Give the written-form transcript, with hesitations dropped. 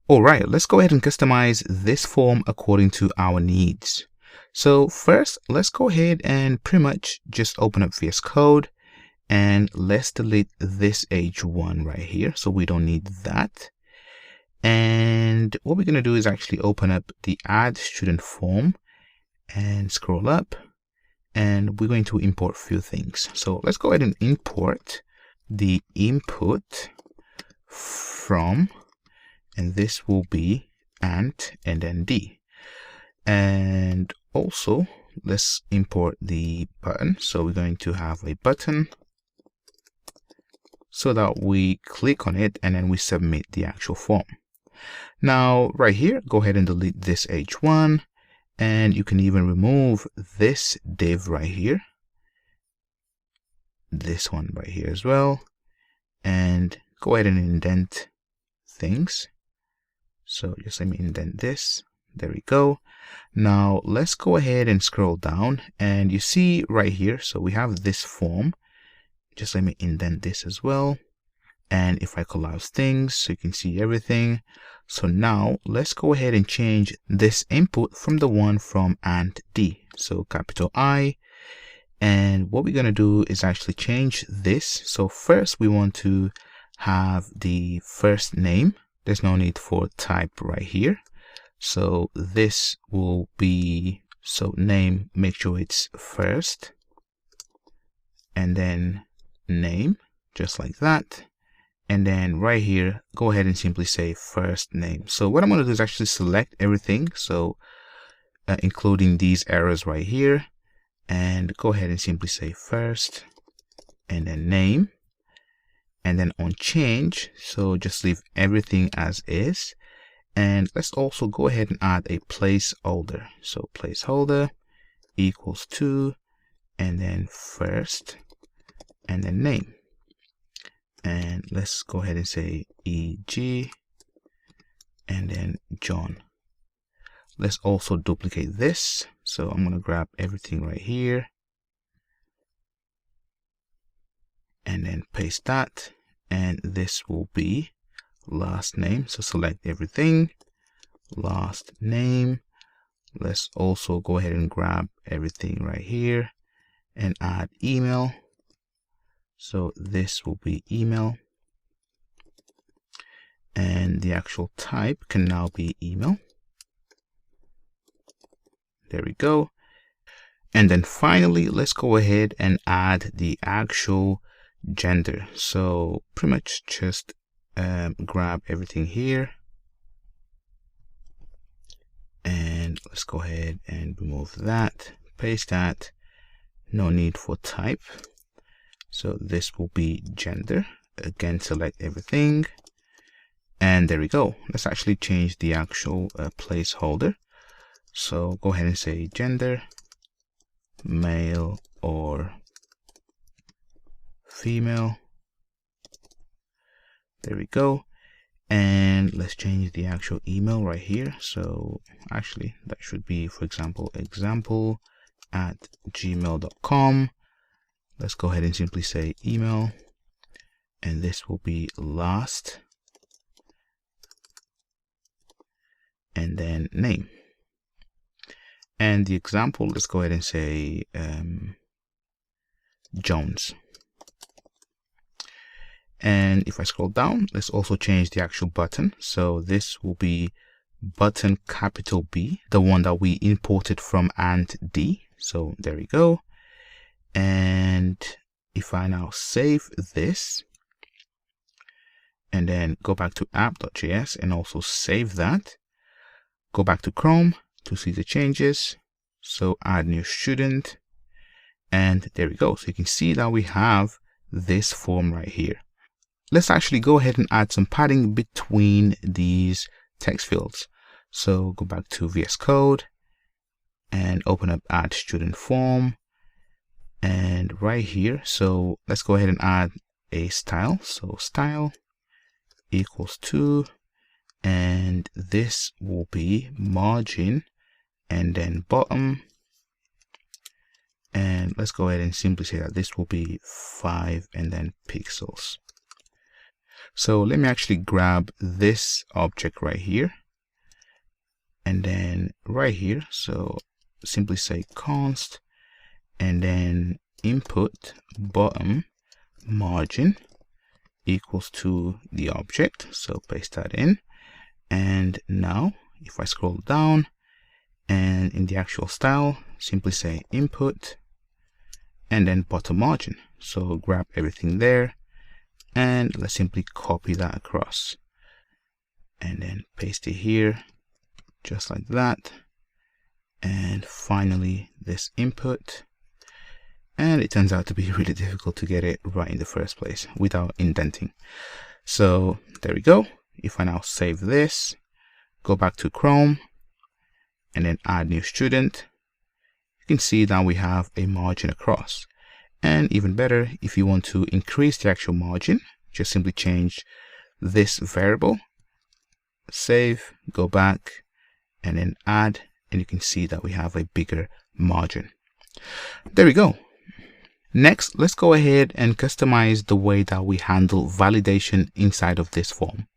All right, let's go ahead and customize this form according to our needs. So first, let's go ahead and pretty much just open up VS Code and let's delete this H1 right here. So we don't need that. And what we're going to do is actually open up the add student form and scroll up, and we're going to import a few things. So let's go ahead and import the input from, and this will be ant and then D. And also let's import the button. So we're going to have a button so that we click on it and then we submit the actual form. Now right here, go ahead and delete this H1, and you can even remove this div right here, this one right here as well, and go ahead and indent things. So just let me indent this. There we go. Now let's go ahead and scroll down, and you see right here, so we have this form. Just let me indent this as well. And if I collapse things, so you can see everything. So now let's go ahead and change this input from the one from ant D. So capital I. And what we're going to do is actually change this. So first we want to have the first name. There's no need for type right here. So this will be, so name, make sure it's first. And then name, just like that. And then right here, go ahead and simply say first name. So what I'm going to do is actually select everything. So including these errors right here, and go ahead and simply say first and then name, and then on change. So just leave everything as is. And let's also go ahead and add a placeholder. So placeholder equals to, and then first and then name. And let's go ahead and say EG and then John. Let's also duplicate this. So I'm going to grab everything right here and then paste that. And this will be last name. So select everything, last name. Let's also go ahead and grab everything right here and add email. So this will be email, and the actual type can now be email. There we go. And then finally, let's go ahead and add the actual gender. So pretty much just grab everything here, and let's go ahead and remove that, paste that. No need for type. So this will be gender. Again, select everything. And there we go. Let's actually change the actual placeholder. So go ahead and say gender, male or female. There we go. And let's change the actual email right here. So actually that should be, for example, example@gmail.com. Let's go ahead and simply say email, and this will be last and then name. And the example, let's go ahead and say Jones. And if I scroll down, let's also change the actual button. So this will be button capital B, the one that we imported from ant D. So there we go. And if I now save this and then go back to app.js and also save that, go back to Chrome to see the changes. So add new student, and there we go. So you can see that we have this form right here. Let's actually go ahead and add some padding between these text fields. So go back to VS Code and open up add student form. And right here, so let's go ahead and add a style. So style equals to, and this will be margin and then bottom. And let's go ahead and simply say that this will be 5 and then pixels. So let me actually grab this object right here, and then right here, so simply say const and then input bottom margin equals to the object. So paste that in, and now if I scroll down and in the actual style, simply say input and then bottom margin. So grab everything there and let's simply copy that across and then paste it here just like that. And finally this input, and it turns out to be really difficult to get it right in the first place without indenting. So there we go. If I now save this, go back to Chrome and then add new student, you can see that we have a margin across. And even better, if you want to increase the actual margin, just simply change this variable, save, go back and then add, and you can see that we have a bigger margin. There we go. Next, let's go ahead and customize the way that we handle validation inside of this form.